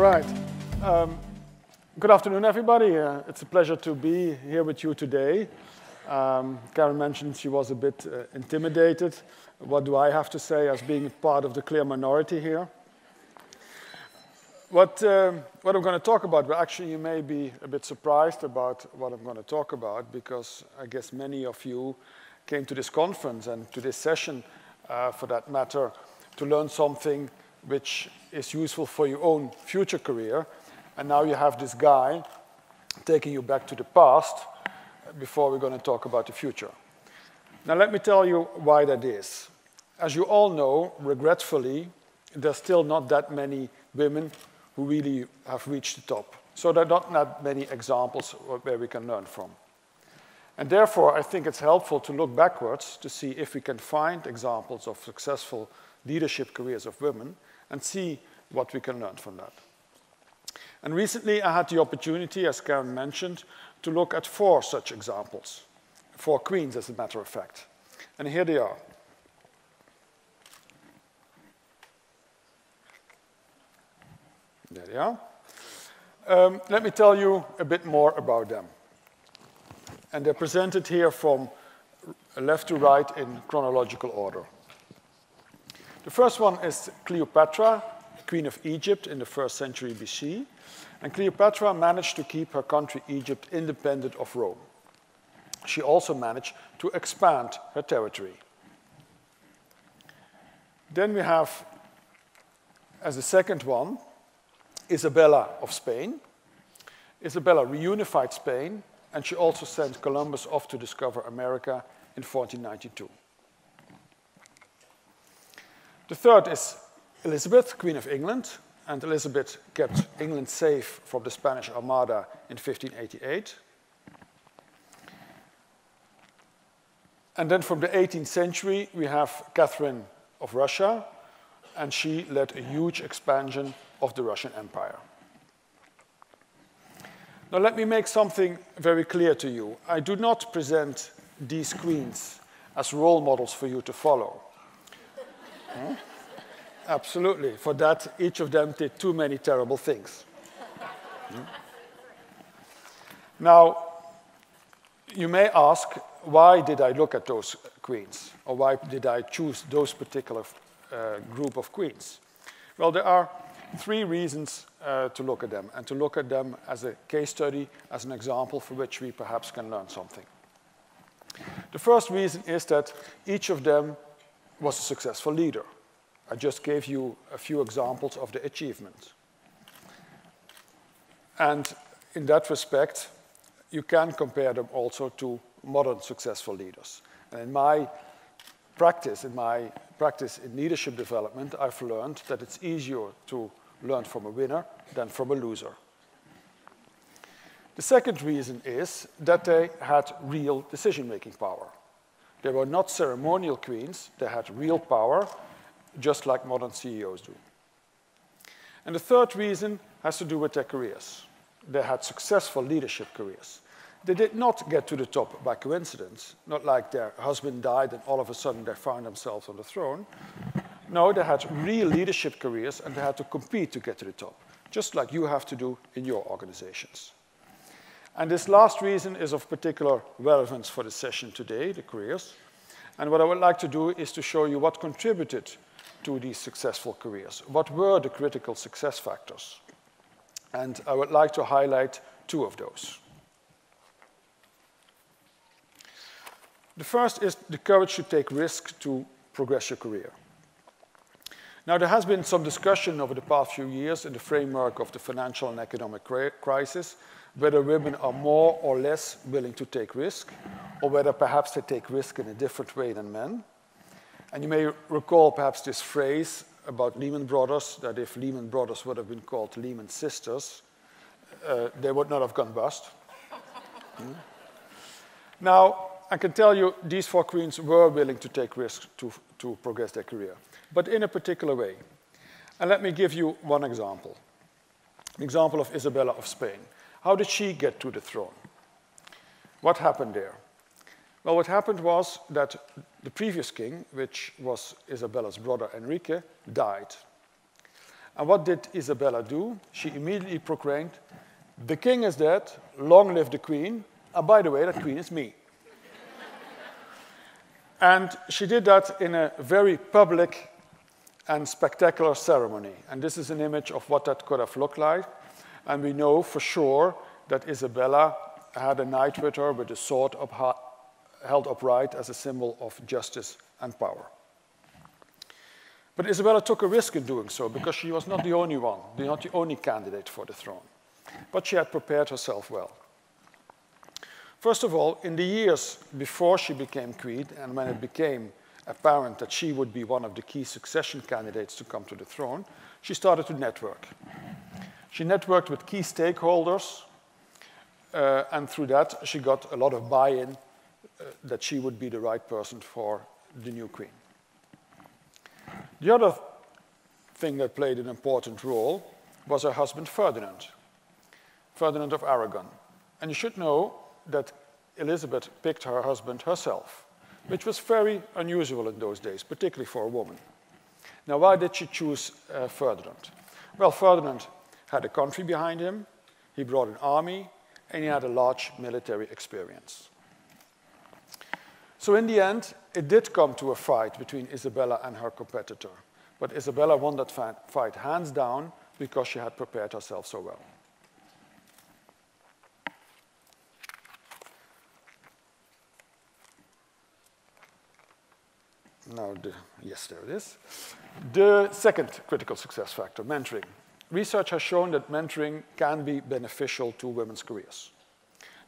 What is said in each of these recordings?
right. Good afternoon, everybody. It's a pleasure to be here with you today. Karen mentioned she was a bit intimidated. What do I have to say as being part of the clear minority here? What I'm going to talk about, well, actually you may be a bit surprised about what I'm going to talk about, because I guess many of you came to this conference and to this session, for that matter, to learn something which is useful for your own future career. And now you have this guy taking you back to the past before we're going to talk about the future. Now let me tell you why that is. As you all know, regretfully, there's still not that many women who really have reached the top. So there are not that many examples where we can learn from. And therefore, I think it's helpful to look backwards to see if we can find examples of successful leadership careers of women and see what we can learn from that. And recently, I had the opportunity, as Karen mentioned, to look at 4 such examples, 4 queens, as a matter of fact. And here they are. There they are. Let me tell you a bit more about them. And they're presented here from left to right in chronological order. The first one is Cleopatra, Queen of Egypt in the 1st century BC. And Cleopatra managed to keep her country, Egypt, independent of Rome. She also managed to expand her territory. Then we have, as the second one, Isabella of Spain. Isabella reunified Spain, and she also sent Columbus off to discover America in 1492. The third is Elizabeth, Queen of England, and Elizabeth kept England safe from the Spanish Armada in 1588. And then from the 18th century, we have Catherine of Russia, and she led a huge expansion of the Russian Empire. Now let me make something very clear to you. I do not present these queens as role models for you to follow. Huh? Absolutely. For that, each of them did too many terrible things. Now, you may ask, why did I look at those queens? Or why did I choose those particular group of queens? Well, there are 3 reasons to look at them, and to look at them as a case study, as an example for which we perhaps can learn something. The first reason is that each of them was a successful leader. I just gave you a few examples of the achievements. And in that respect, you can compare them also to modern successful leaders. And in my practice in leadership development, I've learned that it's easier to learn from a winner than from a loser. The second reason is that they had real decision-making power. They were not ceremonial queens, they had real power, just like modern CEOs do. And the third reason has to do with their careers. They had successful leadership careers. They did not get to the top by coincidence, not like their husband died and all of a sudden they found themselves on the throne. No, they had real leadership careers and they had to compete to get to the top, just like you have to do in your organizations. And this last reason is of particular relevance for the session today, the careers. And what I would like to do is to show you what contributed to these successful careers. What were the critical success factors? And I would like to highlight 2 of those. The first is the courage to take risks to progress your career. Now, there has been some discussion over the past few years in the framework of the financial and economic crisis whether women are more or less willing to take risk, or whether perhaps they take risk in a different way than men. And you may recall perhaps this phrase about Lehman Brothers, that if Lehman Brothers would have been called Lehman Sisters, they would not have gone bust. Now, I can tell you these 4 queens were willing to take risks to progress their career, but in a particular way. And let me give you one example. An example of Isabella of Spain. How did she get to the throne? What happened there? Well, what happened was that the previous king, which was Isabella's brother Enrique, died. And what did Isabella do? She immediately proclaimed, "The king is dead, long live the queen, and by the way, that queen is me." And she did that in a very public and spectacular ceremony. And this is an image of what that could have looked like. And we know for sure that Isabella had a knight with her with a sword held upright as a symbol of justice and power. But Isabella took a risk in doing so because she was not the only one, not the only candidate for the throne. But she had prepared herself well. First of all, in the years before she became queen and when it became apparent that she would be one of the key succession candidates to come to the throne, she started to network. She networked with key stakeholders, and through that she got a lot of buy-in that she would be the right person for the new queen. The other thing that played an important role was her husband Ferdinand, Ferdinand of Aragon. And you should know that Elizabeth picked her husband herself, which was very unusual in those days, particularly for a woman. Now, why did she choose Ferdinand? Well, Ferdinand had a country behind him, he brought an army, and he had a large military experience. So in the end, it did come to a fight between Isabella and her competitor. But Isabella won that fight hands down because she had prepared herself so well. Now, yes, there it is. The second critical success factor, mentoring. Research has shown that mentoring can be beneficial to women's careers.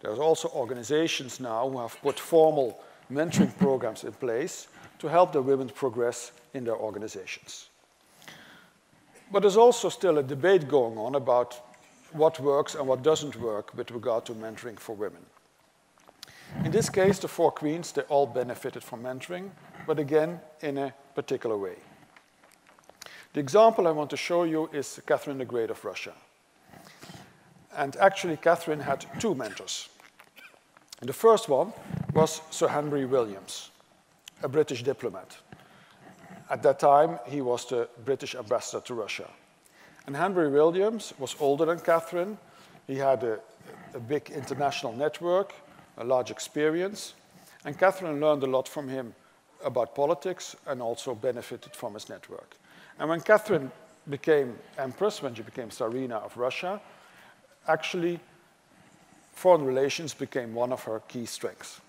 There are also organizations now who have put formal mentoring programs in place to help the women progress in their organizations. But there's also still a debate going on about what works and what doesn't work with regard to mentoring for women. In this case, the four queens, they all benefited from mentoring, but again, in a particular way. The example I want to show you is Catherine the Great of Russia. And actually, Catherine had two mentors. And the first one was Sir Henry Williams, a British diplomat. At that time, he was the British ambassador to Russia. And Henry Williams was older than Catherine. He had a big international network, a large experience. And Catherine learned a lot from him about politics and also benefited from his network. And when Catherine became empress, when she became Tsarina of Russia, actually, foreign relations became one of her key strengths.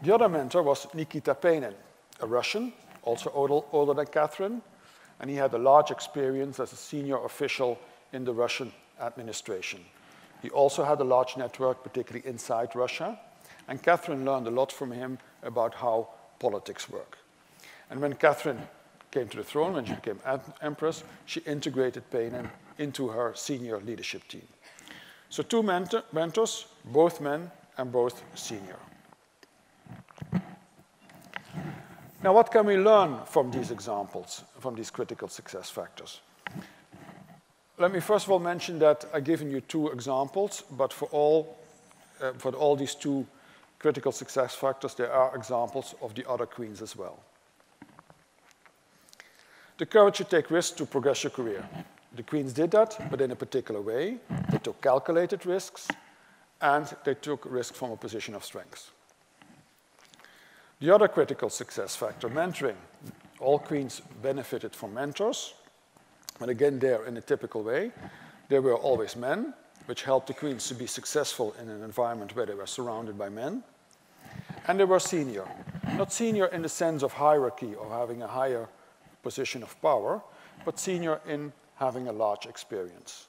The other mentor was Nikita Panin, a Russian, also older than Catherine, and he had a large experience as a senior official in the Russian administration. He also had a large network, particularly inside Russia, and Catherine learned a lot from him about how politics work. And when Catherine came to the throne, when she became empress, she integrated Panin into her senior leadership team. So two mentors, both men and both senior. Now, what can we learn from these examples, from these critical success factors? Let me first of all mention that I've given you two examples, but for all these two critical success factors, there are examples of the other queens as well. The courage to take risks to progress your career. The queens did that, but in a particular way. They took calculated risks, and they took risks from a position of strength. The other critical success factor, mentoring. All queens benefited from mentors, but again, there in a typical way. There were always men, which helped the queens to be successful in an environment where they were surrounded by men. And they were senior. Not senior in the sense of hierarchy or having a higher position of power, but senior in having a large experience.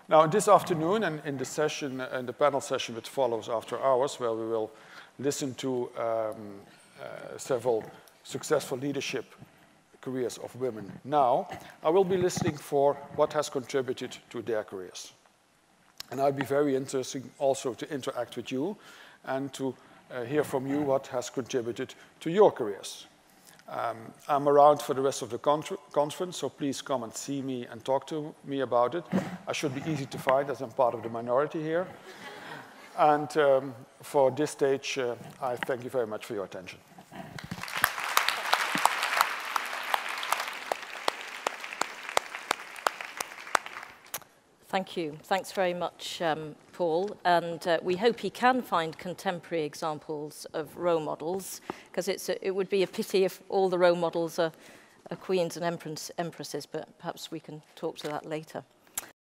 Now, this afternoon, and in the session, in the panel session which follows after hours, where we will listen to several successful leadership careers of women now, I will be listening for what has contributed to their careers. And I'll be very interested also to interact with you and to hear from you what has contributed to your careers. I'm around for the rest of the conference, so please come and see me and talk to me about it. I should be easy to find as I'm part of the minority here. And for this stage, I thank you very much for your attention. Thank you. Thanks very much, Paul. And we hope he can find contemporary examples of role models, because it would be a pity if all the role models are queens and empresses, but perhaps we can talk to that later.